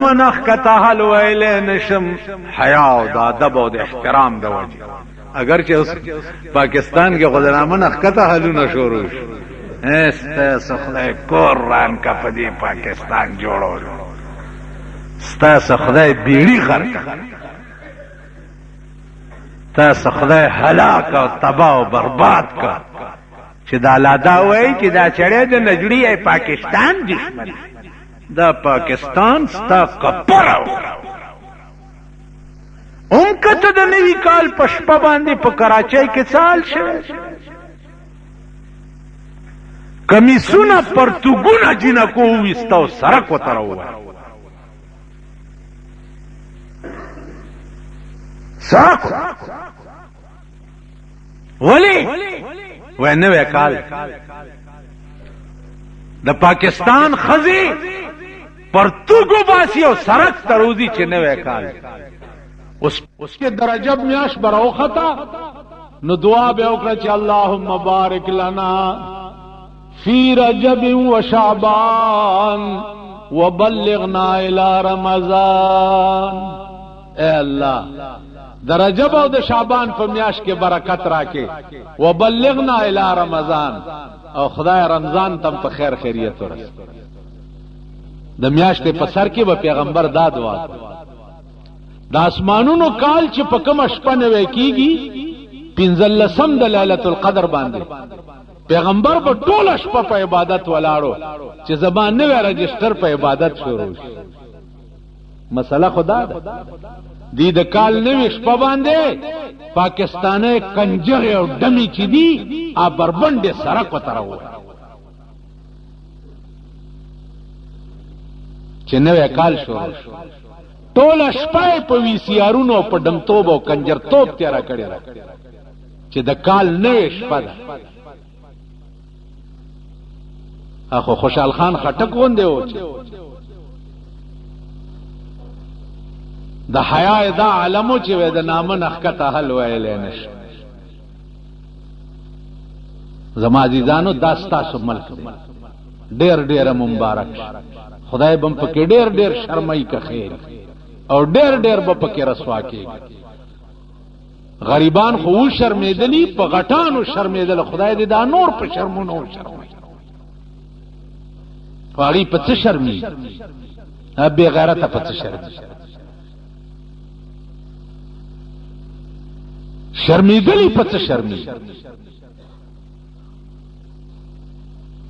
منخ کتا حل ویلے نشم حیا او د ادب او د احترام د وجه اگر چې اوس پاکستان کې غوډه منخ کتا حلونه شروع است خدای قرآن کا پدی پاکستان جوړول ستا خدای بیړی غرق تا خدای هلاک او تباہ او برباد کا چې دا لادا وای چې دا چړې د نجړی پاکستان دشمن دا پاکستان ستا کپراو کته د نوی کال پشپا باندې په کراچۍ کې سال شوه کمیسونه پرتګونه جنکو وستاو سرک وترو سرک ولی ونه کال د پاکستان خزي پرتګو باسی او سرک تروزی چې نوې کال اس کے درجب میاش براو خطا نو دعا به وکړه چې اللهم بارک لنا فی رجب و شعبان وبلغنا الى رمضان اے اللہ د رجب او د شعبان په میاش کې برکت راکې وبلغنا الى رمضان او خدای رمضان تم په خیر خیریت ورس د میاشتې په سر کې به پیغمبر دا دعا د اسمانونو کال چې په کوم شپه نوې کیږي 15 د ليله القدر باندې پیغمبر په ټوله شپه په عبادت ولاړو چې زبان نوې رجستر په عبادت شروع شي مسله خدا ده دی د کال نوې شپه باندې پاکستاني کنجر او دمی چې دی ا بربند سرک وترو چې نوې کال شروع شو ټول شپه په وی سی آرونو په دمتوب او کنجر توپ تیرا کړی چې د کال نوې شپه ده اخو خوشحال خان خټک وندې و چې د حیا دا علمو چې د نامه نخکته حل ویلې نش زما عزیزانو داستا سو ملک ډېر ډېر مبارک خدای بم پکې ډېر ډېر شرمای کا خیر او ډېر ډېر به پکې رسوا کېږي غریبان خو شرمېدلی په غټانو شرمېدل خدای دې دا نور په شرمونو شرمای واغی په څه شرمې به غیرت په څه شرمې شرمېدلی په څه شرمې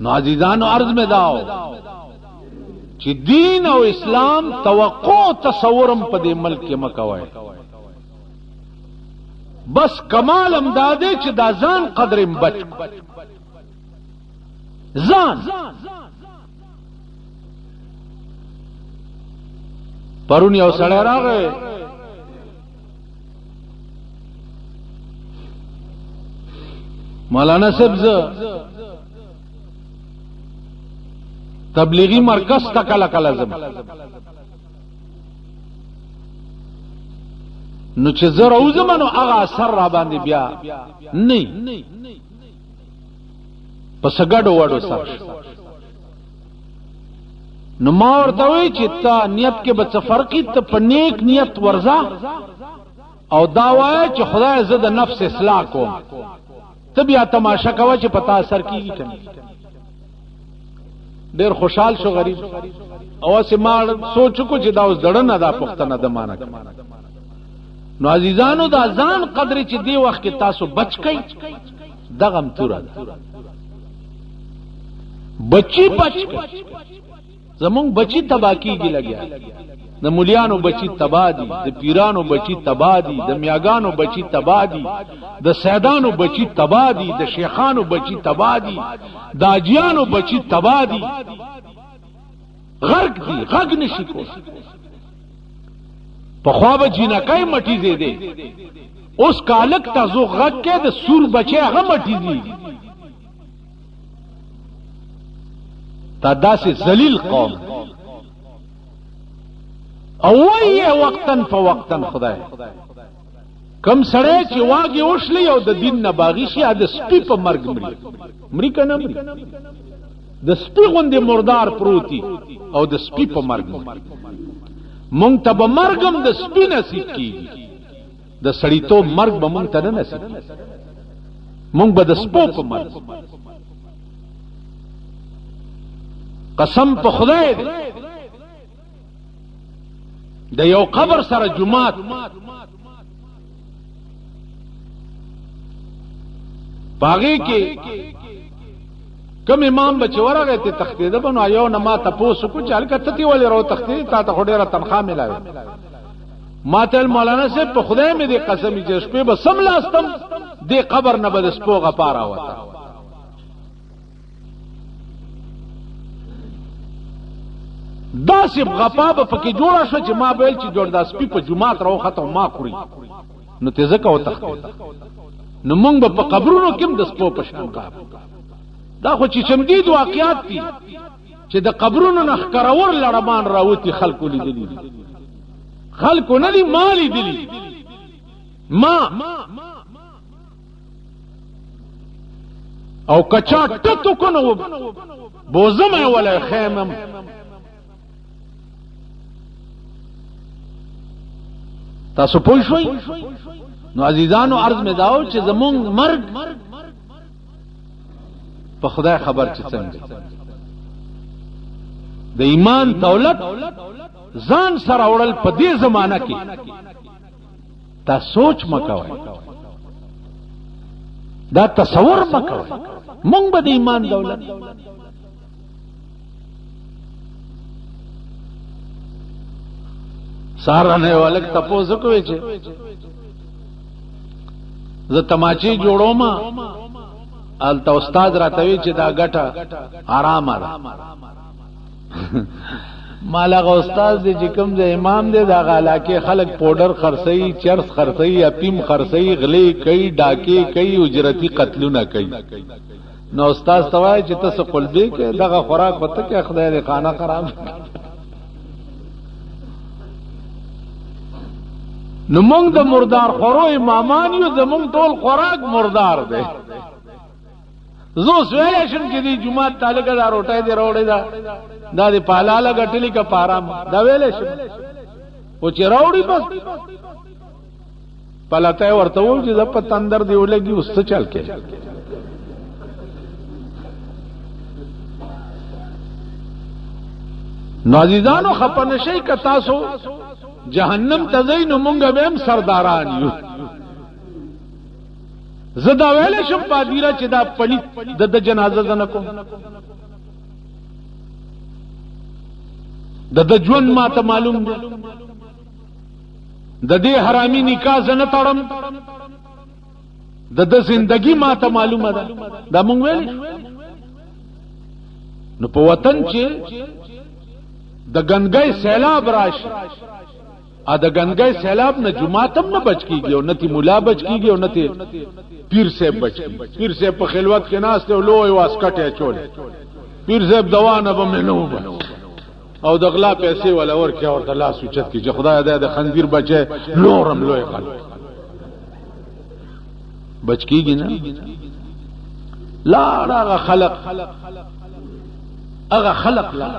نو عزیزانو عرض میں داو چې دین او اسلام توقع تصورم په دې ملک کې مکوای بس کمال امداده چې دا ځان قدرم بچ ځان پرون یو سړی راغی مولانا صاحب تبلیغی مرکز تا کلا کلا زم نو چې زه راوځم نو هغه اثر را باندې بیا نه پس ګډو وډو سر نو ما ورته وی چې تا نیت کې به څه فرقي ته په نیک نیت ورځه او دا وای چې خدای زه د نفس اصلاح کوم ته بیا تماشا کوه چې پتا اثر کیږي کنه ډیر خوشحال شو غریب او سمار سوچ کو چې دا اوس دړنه دا پښتنه د مانه نو عزیزانو دا ځان قدر چې دی وخت کې تاسو بچ کئ دغم توره بچی بچ زمون بچی تباکیږي لګیا د مولیانو بچی تبادی د پیرانو بچی تبادی د میاګانو بچی تبادی د سیدانو بچی تبادی د شیخانو بچی تبادی د اجیانو بچی تبادی غرق دی غږ نشي کو په خواب جنکای مټی زیده اوس کالک تاسو غږ کې د سور بچي هغه مټی دی تا داسې ذلیل قوم او وی وقتن فوقتن خدای کم سړی چې واګي وشلی او د دین نه باغی شي د سپی په مرګ مری کنه مری د سپی غوندې مردار پروتي او د سپی په مرګ مونږ ته به مرګم د سپي نصیب کیږي، د سړیتوب مرګ به مونږ ته نه نصیب کیږي، مونږ به د سپو په مرګ. قسم په خدای دی د یو قبر سره جمعات باغی کې کم امام بچ ورغه ته تختیده بنو یو نه ما تاسو کو چل کته تی ولې رو تختیده تا ته ډیره تنخواه ملاوي. ما ته مولانا سے په خدای مې دې قسم چې شپې به سم لاستم دې قبر نه به سپو غپارا وتا. دا سی غپا به پکې جوړه شو چې ما بیل چې جوړ دا سپي په جمعات راو خطو ما خوري نو تیزه کو تختیده. نو مونږ به په قبرونو کې د سپو په شان غاب. دا خو چې چمدید واقعات دي چې د قبرونو نه ښکرور لړمان راوتی خلکو لیدلی دي، خلکو نه دي ما لیدلی. ما او کچا ټتو کنو بوزم ولا خیمم تاسو پوه شئ. نو عزیزانو عرض می داو چې زمونږ مرګ په خدای خبر چې څنګه د ایمان دولت ځان سره وړل په دې زمانہ کې تا سوچ مکوئ، دا تصور مکوئ. مونږ به د ایمان دولت سارانه ولک تپوس کوي چې زه تماچی جوړوم الته استاد راتوي چې دا ګټه آرامه ده. مالغه استاد دې چې کوم د امام دې دا غالاکه خلک پودر خرڅي، چرس خرڅي، اپیم خرڅي، غلي کوي، ډاکي کوي، اجرتی قتلونه کوي. نو استاد توای چې تاسو قلبي کې دغه خوراک وته کې خدای دې خانه خراب. نو مونږ د مردار خورو امامان یو، زمونږ ټول خوراک مردار دی. زو سویل شم چې دی جمعه تعالی کا دا روټای دی روړی دا دی پالاله غټلی کا پارام دا ویل شم او چې راوړي بس پلاته ورته و چې په تندر دی ولګي اوس څه چل کې. نو عزیزانو خپنه شي ک تاسو جهنم تزین مونږ به هم سرداران یو. زدا ویل شم پادیرا چې دا پلیت د جنازه زنه کوم د ژوند ما ته معلوم دی، د دې حرامي نکاح زنه تړم، د زندگی ما ته معلومه ده. دا مونږ ویل نو په وطن چې د گنگای سیلاب راشي ا د گنگای سیلاب نه جمعاتم نه بچ کیږي او نتی مولا بچ کیږي او نتی پیر صاحب بچ کیږي. پیر صاحب په خلوت کې ناس ته لوی واسکټه چول، پیر صاحب دوانه به منو او د غلا پیسې ولا ورکه او د لاس اوچت کی چې خدای دې د خنزیر بچي نورم لوی خلک بچ کیږي نه. لا هغه خلق لا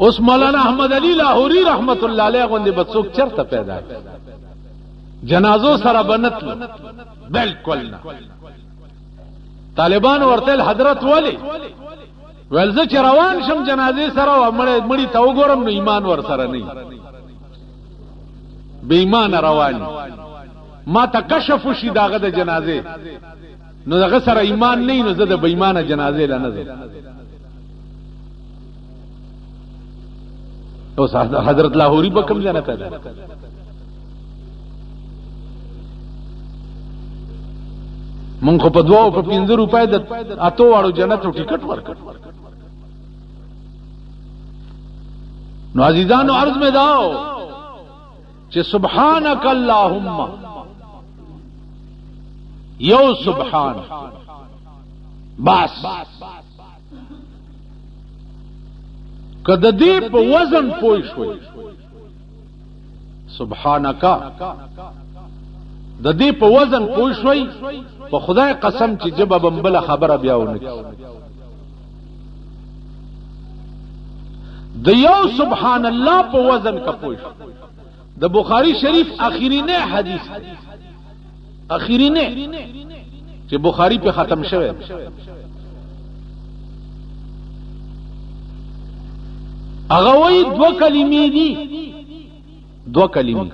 اوس مولانا احمد علی لاہوری رحمت الله علیه غوندې بڅوک چرته پیدا جنازو سره بنت بالکل نه. طالبان ورته حضرت ولی ولزه چې روان شم جنازې سره مړی ته وګورم نو ایمان ور سره نه، بے ایمان روان ما ته کشف شي داغه د جنازې نو دغه سره ایمان نه نو زه د بے ایمانه جنازې لنه زه. او حضرت لاہوری به کوم ځای نه پیدا مونږ په 2 او 15 روپۍ د اتو واړو جنت ټیکټ ورکړ. نو عزیزانو عرض میں داو چې سبحانك اللهم یو سبحان بس کده دې په وزن پوي شوي سبحانك د دې په وزن پوي شوي په خدای قسم چې جبه بمبله خبره بیاونه د یو سبحان الله په وزن کا پوش د بخاری شریف اخیرینه حدیث اخیرینه چې بخاری په ختم شوه هغه وی دو کلمې دي دو کلمې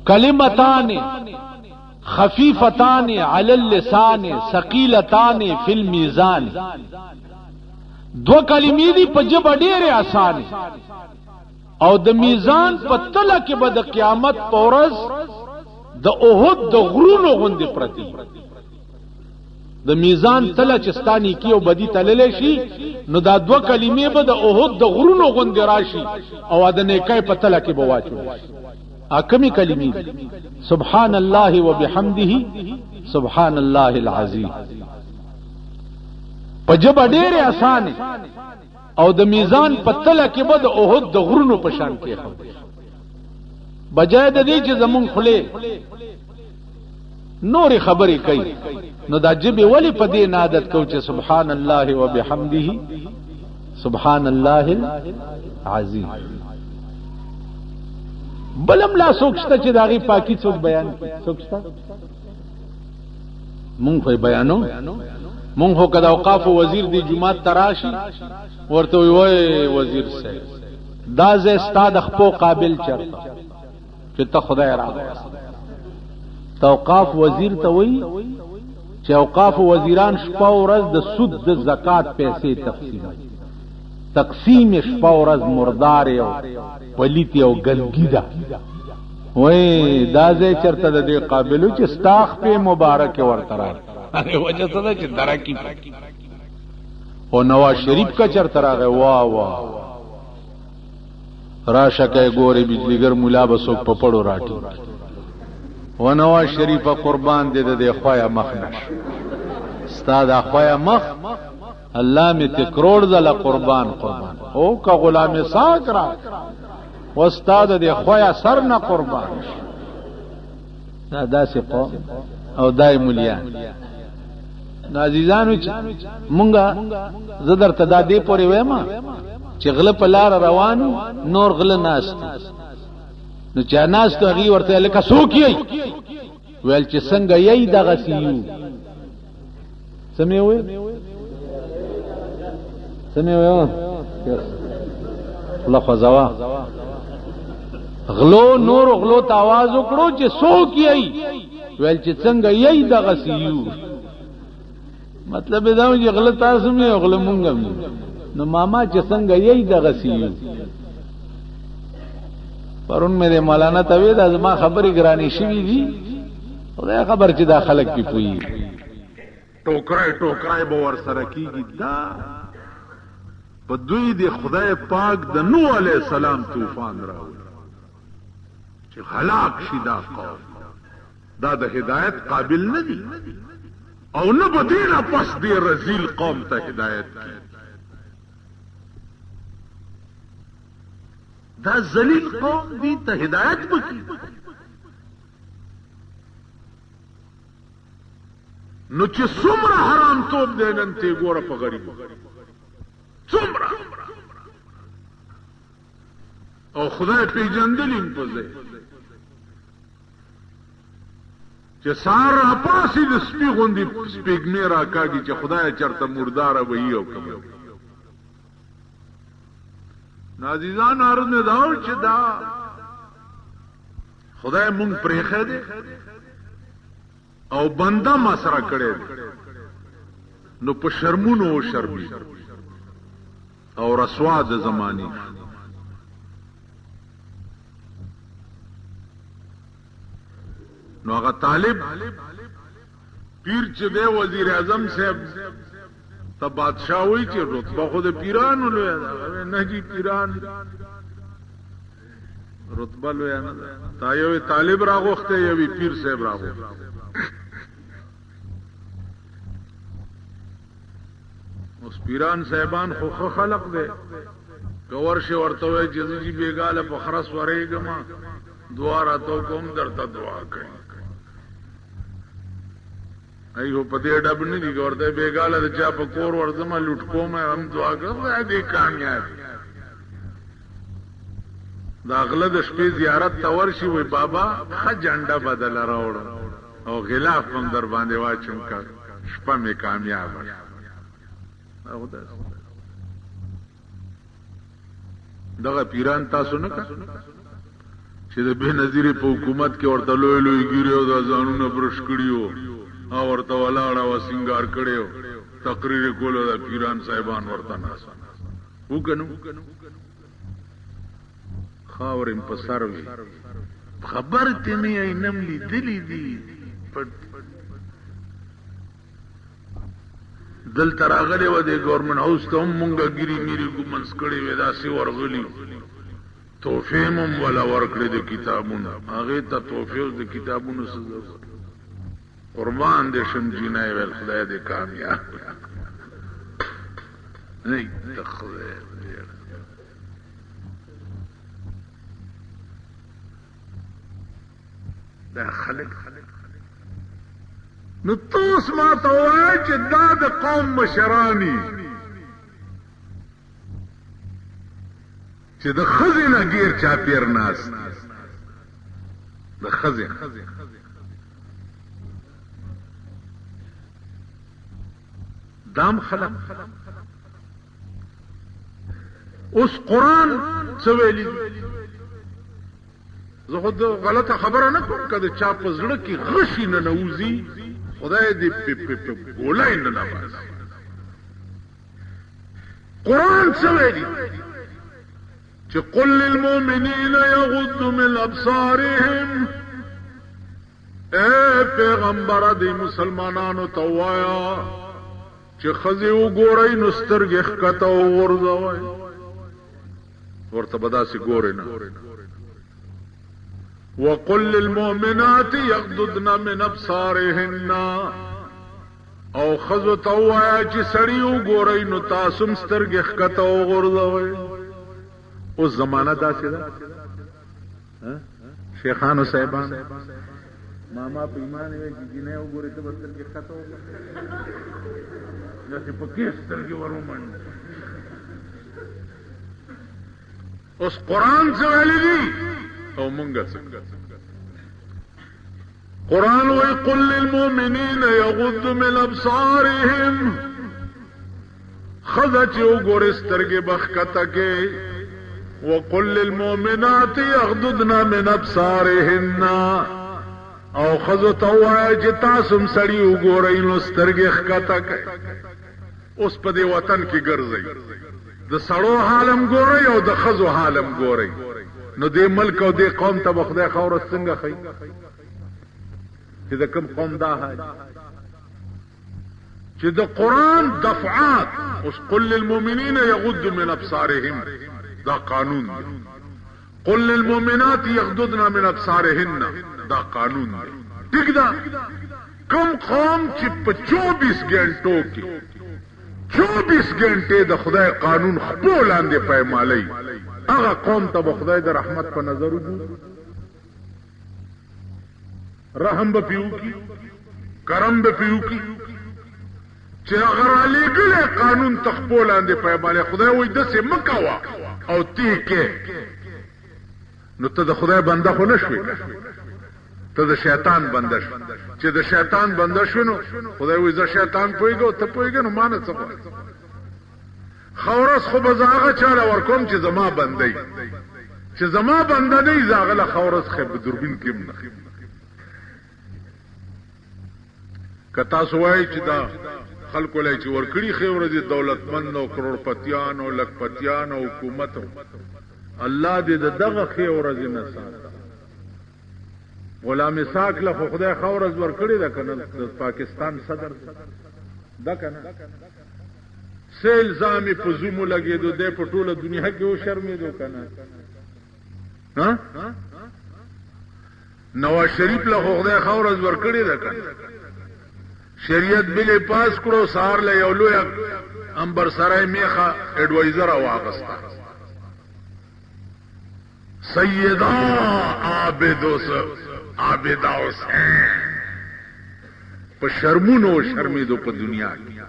کلمتان خفیفتان علی اللسان ثقیلتان فی المیزان دو کلمې دي په جبه ډېرې آسان او د میزان په تله کې به د قیامت په ورځ د احد د غرونو غوندې پرتی د میزان تله چې ستانی کیو بدی تللی شي نو دا دو کلمې به د احد د غرونو غوندې راشي او د نیکۍ په تله کې به واچو اکمی کلمې سبحان الله وبحمده سبحان الله العظیم په جبه ډېرې آسانه او د میزان په تله کې به د احد د غرونو په شان کې بجای د دې چې زمون خله نور خبرې کوي نو دا جبه ولی په دې عادت کو چې سبحان الله وبحمده سبحان الله العظیم بلم لا سوچته چې داغي پاکي څوک بیان کوي سوچته مونږ خو بیانو مونږ هو کدا اوقاف وزیر دی جمعه تراشی ورته وای وزیر صاحب دا زه استاد خپل قابل چرته چې ته خدای راغلی توقاف وزیر ته وای چې اوقاف وزیران شپه ورځ د سود د زکات پیسې تقسیم شپه ورځ مردار او پلیت او ګلګی دا وای دا زه چرته د دې قابل چې استاخ په مبارک ورته راغی وجه څه ده چې درکی او نواز شریف کا چرته راغی واه واه راشه کې ګوري بجلیګر مولا بسو په پړو راټي و نواز شریف قربان دې د خوایا مخنش استاد خوایا مخ الله می تکروڑ زلا قربان او کا غلام ساک را و استاد دې خوایا سر نه قربان دا داسې قوم او دای مولیان عزیزانو مونږه زدر تدا دې پورې وېما چې غله په لار روانو نور غله ناست نو چا ناست هغه ورته لکه سوکي ویل چې څنګه یې دغه سیو سمې وې الله خزوا غلو نور غلو ته आवाज وکړو چې سوکي ویل چې څنګه یې دغه سیو مطلب دا و چې غلط تاسو مې او غلط مونږ نو ماما چې څنګه یې دغه سیو پرون مې مولانا ته دا زما خبرې ګرانی شوې دي خدای خبر چې دا خلک پی پوي ټوکرای به ور سره کیږي دا په دوی دی خدای پاک د نوح علیه السلام طوفان راوړ چې هلاک شي دا قوم دا د هدایت قابل نه دي او نه بدینا پس دی رزیل قوم ته هدایت کی دا ذلیل قوم دی ته هدایت وکي نو چې څومره حرام توپ دی نن ته ګوره په غریب څومره او خدای پیژندلیم په ځای چې سار پاسې د سپي غوندې سپېږمې راکاږي چې خدای چرته مرداره وهي او کوي عزیزان عرض مې دا چې دا خدای مونږ پرېښی دی او بنده ما سره کړی دی نو په شرمونو او شرمي او رسوا د زمانې نو هغه طالب پیر چې دی وزیر اعظم صاحب ته بادشاہ وی چې رتبه خو د پیرانو لوی ده نه جی پیران رتبه لوی نه تا یو طالب راغوخته یو پیر صاحب راغوخته اوس پیران صاحبان خو خلق دي کور شي ورته وي چې جی بیګاله په خرس ورېګم دعا راتو کوم درته دعا کوي ایو په دې ډب نه دي ورته بیګاله د چا په کور ورځم لټ کوم هم دعا کوم دې کامیاب دا غله د شپې زیارت ته ورشي وای بابا ښه جنډه بدل راوړو او غلاف هم در باندې واچم کا شپه مې کامیاب او دغه پیران تاسو نه کا چې د به نظیر په حکومت کې ورته لوی لوی ګیره او د ځانونه برش کړیو او ورته ولاړه و سنگار کړیو تقریر کولو د پیران صاحبان ورته ناس وکنو خاورم په سر وی خبر ته مې اینم لیدلې دي دل تراغله و د گورنمنت هاوس ته مونږه ګری میری ګمنس کړي وې داسې ورغلی توفه مم ولا ورکړي د کتابونو هغه ته توفه د کتابونو سره قربان دې شم جنای ول خدای دې کامیاب نه تخذ دا خلق نو توس ما توای چې دا د قوم مشرانی چې د خزینه غیر چا پیر ناس د خزینه دام خلق اوس قرآن څه ویلي زه خود غلطه خبره نه کوم کله چا په زړه کې غشي نه نوځي خدای دې په ګولای نه نواز قرآن څه ویلي چې قل للمؤمنین یغضوا من ابصارهم اے پیغمبر دې مسلمانانو ته وایا چې خزي وګورئ نو سترګې ښکته وغورځوئ ورته به داسې ګورئ نه وقل للمؤمنات يغضضن من ابصارهن او خزو ته وایا چې سړی وګورئ نو تاسو هم سترګې ښکته وغورځوئ اوس زمانہ داسې ده شیخانو صاحبان ماما په ایمان وی چې جنې وګورئ ته به سترګې ښکته وغورځوئ داسې په کې سترګې ورومنډ اوس قرآن څه ویلي دي او مونږه څنګه قرآن وی قل للمؤمنین یغضوا من ابصارهم خذا چې وګورئ سترګې به ښکته کې وقل للمؤمنات یغضضن من ابصارهن او خذو ته وایي چې تاسو هم سړي وګورئ نو سترګې ښکته کړئ اوس په دې وطن کې ګرځئ د سړو حالم ګورئ او د خزو حالم ګورئ نو دې ملک او دې قوم ته به خدای خاور څنګه خي چې د کوم قوم دا حال چې د قرآن دفعات اوس قل للمؤمنین یغضوا من ابصارهم دا قانون دی قل للمؤمنات یغضضن من ابصارهن دا قانون دی ٹھیک دا کم قوم چې په 24 غنټو کې 24 غنټه د خدای قانون خپل لاندې پېمالي هغه قوم ته به خدای د رحمت په نظر وګوري رحم به پیو کی کرم به پیو کی چې هغه را لګلې قانون تخپل لاندې پېمالي خدای وایي د څه مکوا او تی کې نو ته د خدای بنده خو نشوي ته د شیطان بنده شو چې د شیطان بنده شو نو خدای وایي زه شیطان پويګو ته پويګو نو مان څه خورس خو بزاغه چاله ورکوم چې زما بندي چې زما بنده نه زاغله خورس خو په دوربین کې نه کتا سوای چې دا خلکو لای چې ورکړي خیور دي دولتمند او کروڑپتیان او لکپتیان او حکومت الله دې دغه خیور دي نه ساته غلام اسحاق له خدای خورز ورکړي دا کنه د پاکستان صدر دا کنه سیل زامي په زومو لګېدو د په ټوله دنیا کې و شرمېدو کنه ها نواز شریف له خدای خورز ورکړي دا کنه شریعت بل پاس کړو سار له یو لوی انبر سرای میخه اډوایزر واغستا سیدا عابدا حسین په شرمونو شرمېدو په دنیا کې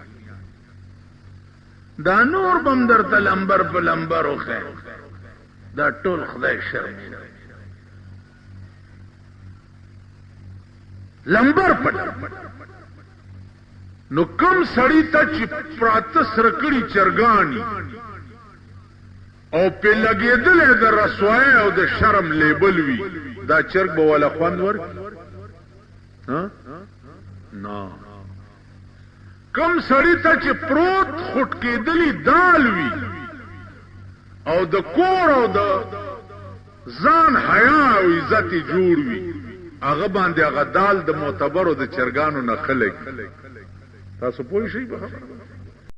دا نور بم درته لمبر په لمبر وخه دا ټول خدای شرم لمبر پټ نو کم سړی ته چې پراته سرکړي چرګانی او په لګېدلې د رسوای او د شرم لیبل وي دا چرګ به ولا خوند ورکړي ها نه کم سړی ته چې پروت خټ کېدلی دال وي او د کور او د ځان حیا او عزت جوړ وي هغه باندې هغه دال د معتبرو د چرګانو نه خلک تاسو پوه شئ